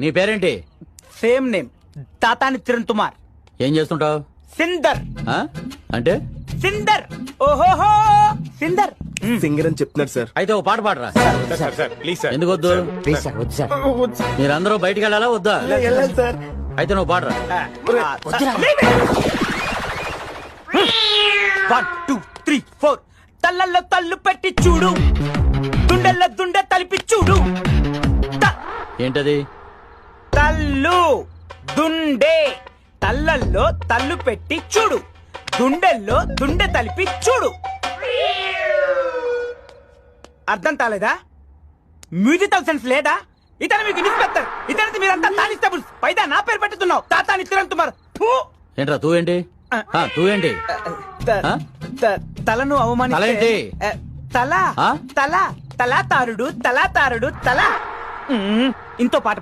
నీ పేరేంటి? Same name, తాతాని కిరణ్ కుమార్. ఏం చేస్తుంటావు? సిందర్. అంటే సిందర్. ఓహోహో సిందర్. సింగర్ అని చెప్తున్నారు సార్. అయితే ఓ పాట పాడరా. Please sir. ఎందుకు వద్దు? ప్లీజ్ సార్, వద్దు సార్. మీరందరూ బయటికి వెళ్ళాలా వద్దా? వెళ్ళాలి సార్. అయితే నువ్వు పాడరా. 1 2 3 4 తల్లల్లో తల్లు పెట్టి చూడు, దుండెల్లో దుండె తలిపి చూడు. ఏంటది? తల్లు దుండే, తల్లల్లో తల్లు పెట్టి చూడు, దుండెల్లో దుండె తలిపి చూడు. అర్థం కాలేదా? మ్యూజికల్ సెన్స్ లేదా? ఇతను మీకు ఇన్స్పెక్టర్, ఇతనికి మీరంతా కానిస్టేబుల్స్. పైదా నా పేరు పెట్టుతున్నావు, తాతాని కిరణ్ కుమార్. ఫు! ఏంట్రా తూ ఏంటి? తూ ఏంటి? తలను అవమానిస్తే తలేంటి? తల ఆ? తల తలాతారుడు తలాతారుడు తల. ఇంతో పాట